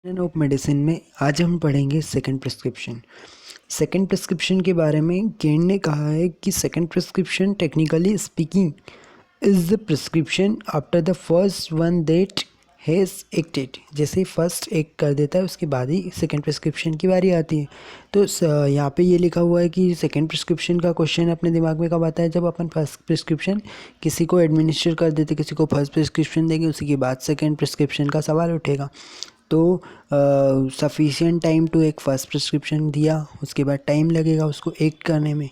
Of medicine में आज हम पढ़ेंगे सेकंड प्रिस्क्रिप्शन। सेकंड प्रिस्क्रिप्शन के बारे में केन ने कहा है कि second prescription technically speaking is the prescription after the first one that has acted. जैसे फर्स्ट एक कर देता है उसके बाद ही सेकंड प्रिस्क्रिप्शन की बारी आती है। तो यहाँ पे ये लिखा हुआ है कि सेकंड प्रिस्क्रिप्शन का क्वेश्चन अपने दिमाग में कब आता है, जब अपन फर्स्ट प्रिस्क्रिप्शन किसी को एडमिनिस्टर कर देते, किसी को फर्स्ट प्रिस्क्रिप्शन देंगे, उसी के बाद सेकंड प्रिस्क्रिप्शन का सवाल उठेगा। तो सफिशिएंट टाइम टू एक फ़र्स्ट प्रिस्क्रिप्शन दिया, उसके बाद टाइम लगेगा उसको एक्ट करने में,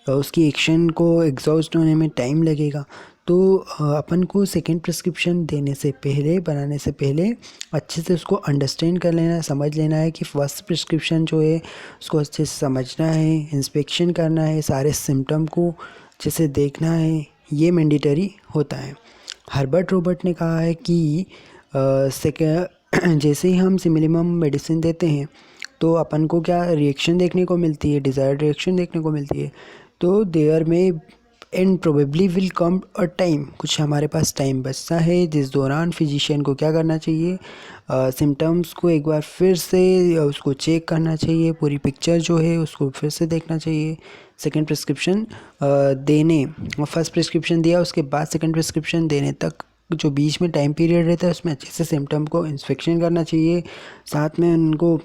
उसकी एक्शन को एग्जॉस्ट होने में टाइम लगेगा। तो अपन को सेकंड प्रिस्क्रिप्शन देने से पहले, बनाने से पहले अच्छे से उसको अंडरस्टैंड कर लेना है, समझ लेना है कि फर्स्ट प्रिस्क्रिप्शन जो है उसको अच्छे से समझना है, इंस्पेक्शन करना है, सारे सिम्टम को अच्छे से देखना है, ये मैंडेटरी होता है। हर्बर्ट रॉबर्ट ने कहा है कि जैसे ही हम सिमिलिमम मेडिसिन देते हैं तो अपन को क्या रिएक्शन देखने को मिलती है, डिज़ायर्ड रिएक्शन देखने को मिलती है। तो देयर में and probably will come a time, कुछ हमारे पास टाइम बचता है जिस दौरान फिजिशियन को क्या करना चाहिए, सिम्टम्स को एक बार फिर से उसको चेक करना चाहिए, पूरी पिक्चर जो है उसको फिर से देखना चाहिए। सेकंड प्रिस्क्रिप्शन देने, फर्स्ट प्रिस्क्रिप्शन दिया उसके बाद सेकंड प्रिस्क्रिप्शन देने तक जो बीच में टाइम पीरियड रहता है उसमें अच्छे से सिम्टम को इंस्पेक्शन करना चाहिए, साथ में उनको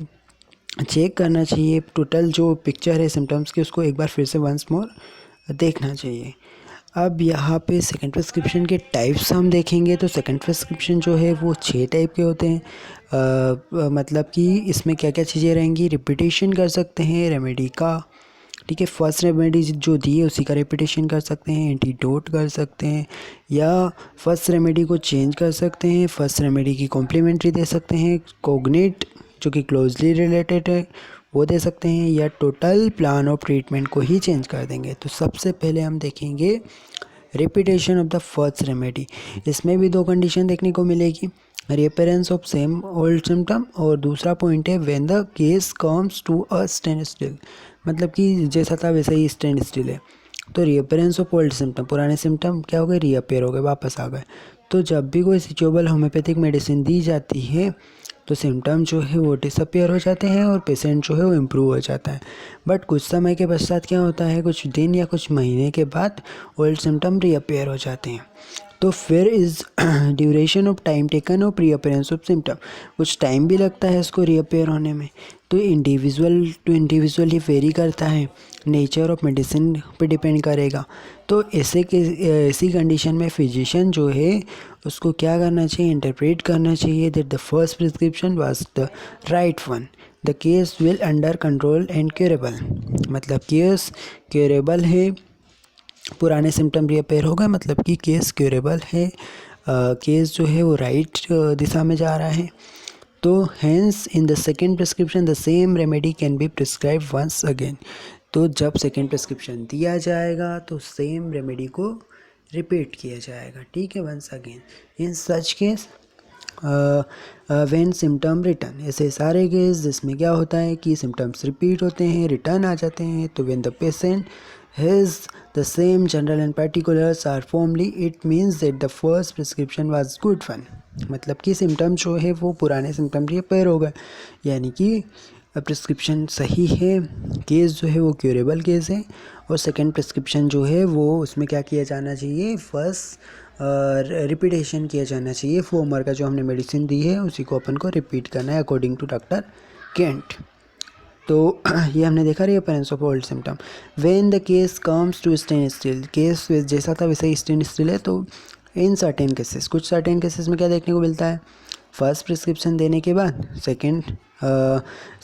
चेक करना चाहिए, टोटल जो पिक्चर है सिम्टम्स की उसको एक बार फिर से वंस मोर देखना चाहिए। अब यहाँ पे सेकंड प्रिस्क्रिप्शन के टाइप्स हम देखेंगे तो सेकंड प्रिस्क्रिप्शन जो है वो 6 टाइप के होते हैं। मतलब कि इसमें क्या क्या चीज़ें रहेंगी, रिपीटेशन कर सकते हैं रेमेडी का, ठीक है, फर्स्ट रेमेडी जो दी है उसी का रिपीटेशन कर सकते हैं, एंटीडोट कर सकते हैं, या फर्स्ट रेमेडी को चेंज कर सकते हैं, फर्स्ट रेमेडी की कॉम्प्लीमेंट्री दे सकते हैं, कोग्नेट जो कि क्लोजली रिलेटेड है वो दे सकते हैं, या टोटल प्लान ऑफ ट्रीटमेंट को ही चेंज कर देंगे। तो सबसे पहले हम देखेंगे repetition of the first remedy. इसमें भी 2 कंडीशन देखने को मिलेगी, reappearance of same old symptom, और दूसरा पॉइंट है when the case comes to a standstill, मतलब कि जैसा था वैसा ही स्टैंड स्टिल है। तो रिअपेरेंस ऑफ ओल्ड सिम्टम, पुराने सिम्टम क्या हो गए, रीअपेयर हो गए, वापस आ गए। तो जब भी कोई सिचुएबल होम्योपैथिक मेडिसिन दी जाती है तो सिम्टम जो है वो डिसअपियर हो जाते हैं और पेशेंट जो है वो इम्प्रूव हो जाता है। बट कुछ समय के पश्चात क्या होता है, कुछ दिन या कुछ महीने के बाद ओल्ड सिम्टम रीअपियर हो जाते हैं। तो फिर is duration of time taken of reappearance of symptom, कुछ टाइम भी लगता है इसको रीअपेयर होने में। तो इंडिविजुअल टू इंडिविजुअल ही वेरी करता है, नेचर ऑफ मेडिसिन पे डिपेंड करेगा। तो ऐसी कंडीशन में फिजिशियन जो है उसको क्या करना चाहिए, इंटरप्रेट करना चाहिए that the first prescription was the right one, the case will under control and curable, मतलब केस क्यूरेबल है, पुराने सिम्टम रिअपेयर हो गए, मतलब कि केस क्यूरेबल है, केस जो है वो राइट दिशा में जा रहा है। तो hence in the second prescription the same remedy can be prescribe once again. तो जब सेकेंड प्रिस्क्रिप्शन दिया जाएगा तो सेम रेमेडी को रिपीट किया जाएगा, ठीक है, once again. In such case when symptom return, ऐसे सारे केस जिसमें क्या होता है कि सिम्टम्स रिपीट होते हैं, रिटर्न आ जाते हैं, तो when the patient has the same general and particulars are formally, it means that the first prescription was good one, मतलब कि सिम्टम जो है वो पुराने सिम्टम रिपेयर हो गए, यानी कि प्रिस्क्रिप्शन सही है, केस जो है वो क्यूरेबल केस है। और सेकंड प्रिस्क्रिप्शन जो है वो उसमें क्या किया जाना चाहिए, फर्स्ट रिपीटेशन किया जाना चाहिए, फोमर का जो हमने मेडिसिन दी है उसी को अपन को रिपीट करना है अकॉर्डिंग टू डॉक्टर केंट। तो ये हमने देखा reappearance of old symptom. When the case comes to stand still, case जैसा था वैसे ही स्टैंड स्टिल है। तो इन सर्टेन केसेस, कुछ सर्टेन केसेस में क्या देखने को मिलता है, फर्स्ट प्रिस्क्रिप्शन देने के बाद सेकेंड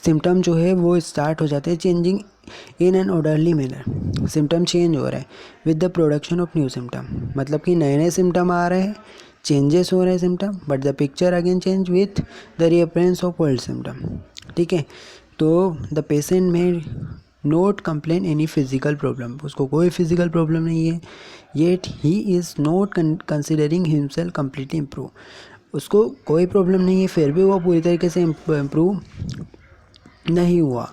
सिम्टम जो है वो स्टार्ट हो जाते हैं changing in an orderly manner, symptom change हो रहे हैं with the production of new symptom, मतलब कि नए नए सिम्टम आ रहे हैं, चेंजेस हो रहे हैं symptom, but the picture again change with the reappearance of old symptom, ठीक है। तो the patient may not complain any physical problem, उसको कोई फिजिकल प्रॉब्लम नहीं है, yet he is not considering himself completely improve, उसको कोई प्रॉब्लम नहीं है फिर भी वो पूरी तरीके से इम्प्रूव नहीं हुआ।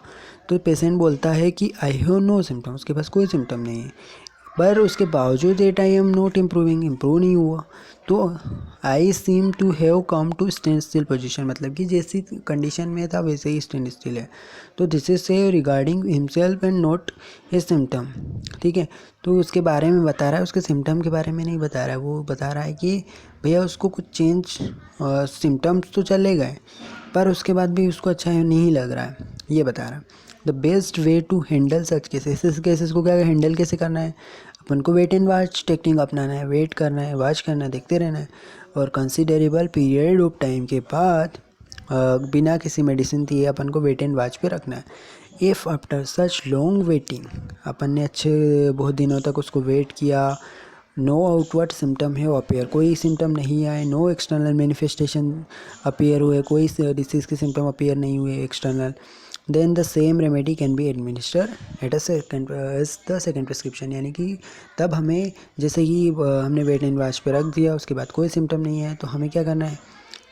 तो पेशेंट बोलता है कि आई हैव नो सिम्टम, उसके पास कोई सिम्टम नहीं है, पर उसके बावजूद that I am not improving, improve नहीं हुआ। तो I seem to have come to stand still position, मतलब कि जैसी कंडीशन में था वैसे ही स्टैंड स्टिल है। तो दिस इज से regarding himself and not his symptom, ठीक है। तो उसके बारे में बता रहा है, उसके सिम्टम के बारे में नहीं बता रहा है। वो बता रहा है कि भैया उसको कुछ चेंज, सिम्टम्स तो चले गए पर उसके बाद भी उसको अच्छा नहीं लग रहा है, ये बता रहा है। The best way to handle such cases, इस केसेस को क्या हैंडल कैसे करना है, अपन को वेट एंड वॉच टेक्निक अपनाना है, वेट करना है, वॉच करना है, देखते रहना है, और कंसिडरेबल पीरियड ऑफ टाइम के बाद बिना किसी मेडिसिन दिए अपन को वेट एंड वॉच पे रखना है। If after such long waiting, अपन ने अच्छे बहुत दिनों तक उसको वेट किया, नो आउटवर्ड सिम्टम है अपीयर, कोई सिम्टम नहीं आए, नो एक्सटर्नल मैनिफेस्टेशन अपीयर हुए, कोई डिसीज़ के सिम्टम अपीयर नहीं हुए external, then the same remedy can be administer at the second prescription, यानी कि तब हमें जैसे कि हमने वेट एंड वॉच पे रख दिया, उसके बाद कोई सिम्टम नहीं है तो हमें क्या करना है,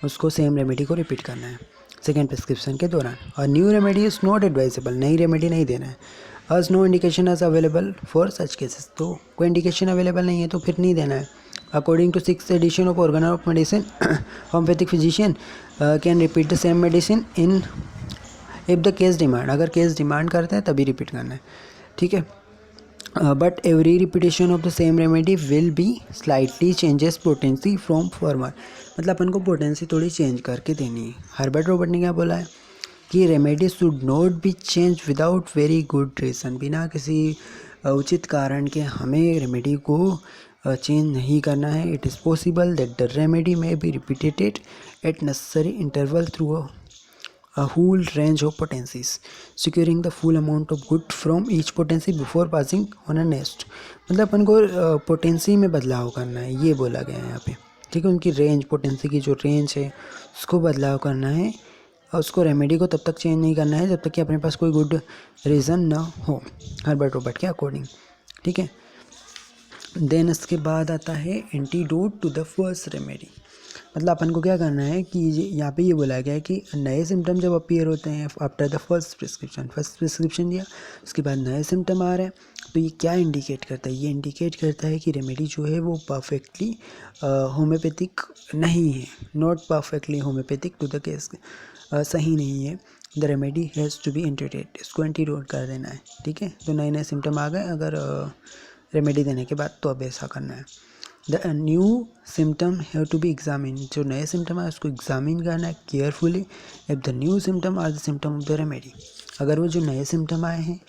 उसको सेम रेमेडी को रिपीट करना है सेकेंड प्रिस्क्रिप्शन के दौरान। और new remedy is not advisable, नई रेमेडी नहीं देना है। Us know indication is available for such cases, तो कोई इंडिकेशन अवेलेबल नहीं है तो फिर नहीं देना है। According to 6th edition of Organon of medicine, homeopathic physician can repeat the same medicine in if the case demand, अगर केस डिमांड करते हैं तभी रिपीट करना है, ठीक है। But every repetition of the same remedy will be slightly changes potency from former, मतलब अपन को पोटेंसी थोड़ी चेंज करके देनी है। हर्बर्ट रॉबर्ट ने क्या बोला है कि remedy should not be change without very good reason, बिना किसी उचित कारण के हमें रेमेडी को चेंज नहीं करना है। It is possible that the remedy may be repeated at necessary interval through a whole range of potencies, securing the full amount of good from each potency before passing on a next, मतलब अपन को potency में बदलाव करना है, ये बोला गया है यहाँ पे, ठीक है। उनकी रेंज, पोटेंसी की जो रेंज है उसको बदलाव करना है, और उसको रेमेडी को तब तक चेंज नहीं करना है जब तक कि अपने पास कोई गुड रीज़न ना हो, हर्बर्ट रॉबर्ट के अकॉर्डिंग, ठीक है। देन इसके बाद आता है antidote to the first remedy, मतलब अपन को क्या करना है कि यहाँ पे ये बोला गया है कि नए सिम्टम जब अपीयर होते हैं आफ्टर द फर्स्ट प्रिस्क्रिप्शन दिया, उसके बाद नए सिम्टम आ रहे हैं, तो ये क्या इंडिकेट करता है, ये इंडिकेट करता है कि रेमेडी जो है वो परफेक्टली होम्योपैथिक नहीं है, not perfectly homeopathic to the case, सही नहीं है। The remedy has to be antidote, इसको एंटीडोट कर देना है, ठीक है। तो नए नए सिम्टम आ गए अगर रेमेडी देने के बाद, तो अब ऐसा करना है। The new symptom have to be examine, जो नए सिम्टम है उसको एग्जामिन करना है carefully. If the new symptom are the symptom of the remedy, अगर वो जो नए सिम्टम आए हैं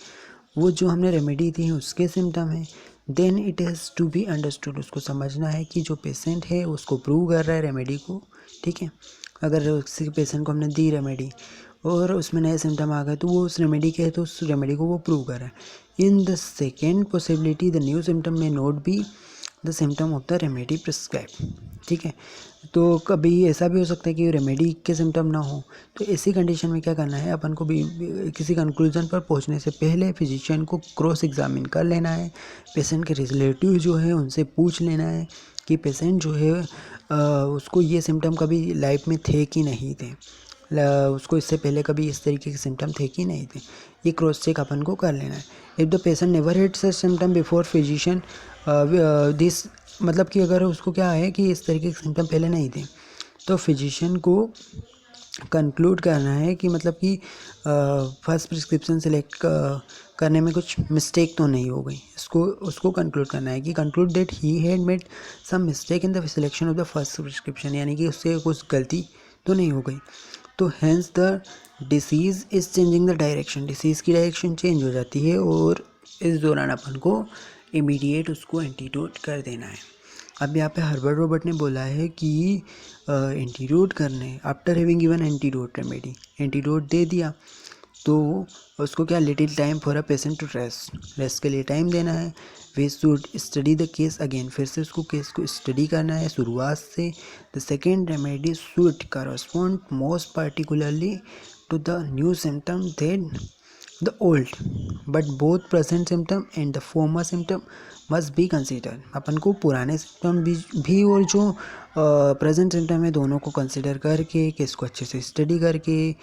वो जो हमने रेमेडी दी है उसके सिम्टम है, then it has to be understood, उसको समझना है कि जो पेशेंट है उसको प्रूव कर रहा है रेमेडी को, ठीक है। अगर किसी पेशेंट को हमने दी रेमेडी और उसमें नए सिम्टम आ गए तो वो उस रेमेडी के है तो उस रेमेडी को वो प्रूव कर रहा है। In the second possibility the new symptom may not be the symptom of the remedy prescribe, ठीक है। तो कभी ऐसा भी हो सकता है कि रेमेडी के सिम्टम ना हो, तो ऐसी कंडीशन में क्या करना है, अपन को भी किसी कंक्लूजन पर पहुंचने से पहले फिजिशियन को क्रॉस एग्जामिन कर लेना है, पेशेंट के रिलेटिव जो है उनसे पूछ लेना है कि पेशेंट जो है उसको ये सिम्टम कभी लाइफ में थे कि नहीं थे, उसको इससे पहले कभी इस तरीके के सिम्टम थे कि नहीं थे, ये क्रॉस चेक अपन को कर लेना है। If the patient never had such symptom before physician this, मतलब कि अगर उसको क्या है कि इस तरीके के सिम्टम पहले नहीं थे तो फिजिशियन को कंक्लूड करना है कि मतलब कि फर्स्ट प्रिस्क्रिप्शन सेलेक्ट करने में कुछ मिस्टेक तो नहीं हो गई, उसको कंक्लूड करना है कि conclude that he had made some mistake in the selection of the first prescription, यानी कि उससे कुछ गलती तो नहीं हो गई। तो hence the disease is changing the direction, disease की डायरेक्शन चेंज हो जाती है और इस दौरान अपन को इमीडिएट उसको एंटीडोट कर देना है। अब यहाँ पे हर्बर्ट रॉबर्ट ने बोला है कि एंटीडोट करने, after having given antidote remedy, antidote दे दिया तो उसको क्या, little time for a patient to rest के लिए टाइम देना है। We should study the case again, फिर से उसको केस को स्टडी करना है शुरुआत से। The second remedy should correspond most particularly to the new symptom than the old, but both present symptom and the former symptom must be consider, अपन को पुराने सिम्टम भी और जो प्रेजेंट सिम्टम है दोनों को कंसिडर करके केस को अच्छे से स्टडी करके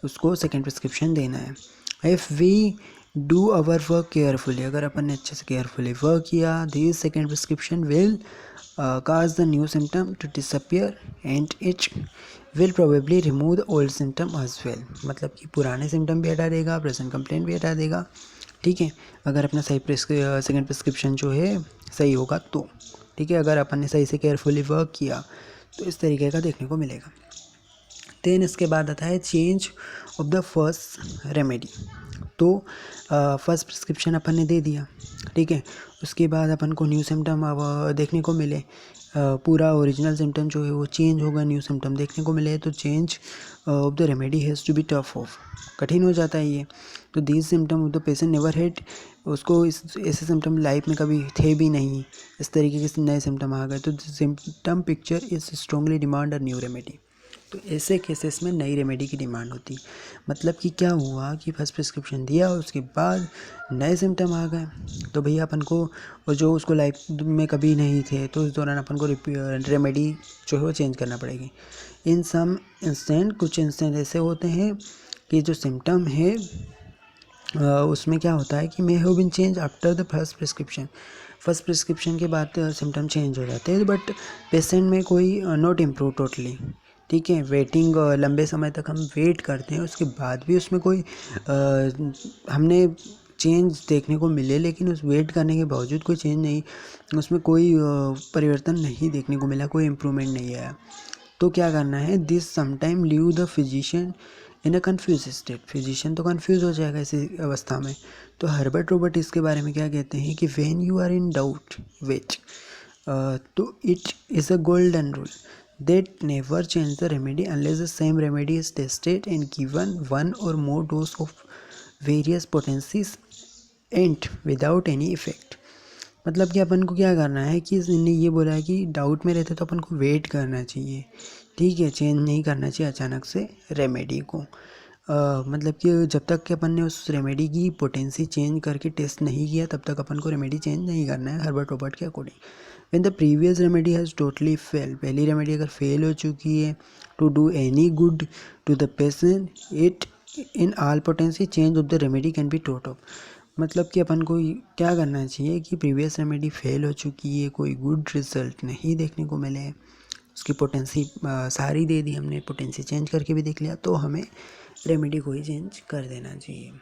उसको सेकेंड प्रिस्क्रिप्शन देना है। If we do our work carefully, अगर अपन ने अच्छे से केयरफुली वर्क किया, this second prescription will cause the new symptom to disappear and it will probably remove the old symptom as well। मतलब कि पुराने सिम्टम भी हटा देगा, प्रेजेंट कंप्लेंट भी हटा देगा, ठीक है, अगर अपना सही सेकेंड प्रिस्क्रिप्शन जो है सही होगा तो, ठीक है, अगर अपन ने सही से केयरफुली वर्क किया तो इस तरीके का देखने को मिलेगा। देन इसके बाद आता है change of the first remedy. तो फर्स्ट प्रिस्क्रिप्शन अपन ने दे दिया, ठीक है, उसके बाद अपन को न्यू सिम्टम अब देखने को मिले, पूरा ओरिजिनल सिम्टम जो है वो चेंज होगा, न्यू सिम्टम देखने को मिले, तो change of the remedy has to be tough off, कठिन हो जाता है ये। तो this symptom of the patient never had, उसको इस ऐसे सिम्टम लाइफ में कभी थे भी नहीं, इस तरीके के नए सिम्टम आ गए, तो symptom picture is strongly demand a new remedy. तो ऐसे केसेस में नई रेमेडी की डिमांड होती। मतलब कि क्या हुआ कि फर्स्ट प्रिस्क्रिप्शन दिया, उसके बाद नए सिम्टम आ गए, तो भैया अपन को, और जो उसको लाइफ में कभी नहीं थे, तो उस दौरान अपन को रेमेडी जो है वो चेंज करना पड़ेगी। इन सम इंस्टेंट, कुछ इंस्टेंट ऐसे होते हैं कि जो सिम्टम है उसमें क्या होता है कि may have been change after the first prescription, first prescription के बाद सिम्टम चेंज हो जाते हैं, बट पेशेंट में कोई नॉट इम्प्रूव टोटली, ठीक है, वेटिंग लंबे समय तक हम वेट करते हैं, उसके बाद भी उसमें कोई हमने चेंज देखने को मिले, लेकिन उस वेट करने के बावजूद कोई चेंज नहीं, उसमें कोई परिवर्तन नहीं देखने को मिला, कोई इम्प्रूवमेंट नहीं आया, तो क्या करना है, this sometime leave the physician in a confuse state, physician तो कन्फ्यूज़ हो जाएगा इसी अवस्था में। तो हर्बर्ट रॉबर्ट इसके बारे में क्या कहते हैं कि when you are in doubt wait, तो it is a golden rule that never change the remedy unless the same remedy is tested and given one or more dose of various potencies and without any effect। मतलब कि अपन को क्या करना है कि इसने ये बोला है कि डाउट में रहते तो अपन को वेट करना चाहिए, ठीक है, चेंज नहीं करना चाहिए अचानक से रेमेडी को। मतलब कि जब तक कि अपन ने उस रेमेडी की पोटेंसी चेंज करके टेस्ट नहीं किया तब तक अपन को रेमेडी चेंज नहीं करना है हर्बर्ट रॉबर्ट के अकॉर्डिंग। When the previous remedy has totally fail, पहली रेमेडी अगर फेल हो चुकी है to do any good to the patient, it in all potency change of the remedy can be tote off. मतलब कि अपन को क्या करना चाहिए कि प्रीवियस रेमेडी फेल हो चुकी है, कोई गुड रिजल्ट नहीं देखने को मिले, उसकी पोटेंसी सारी दे दी हमने, पोटेंसी चेंज करके भी देख लिया, तो हमें रेमेडी को ही चेंज कर देना चाहिए।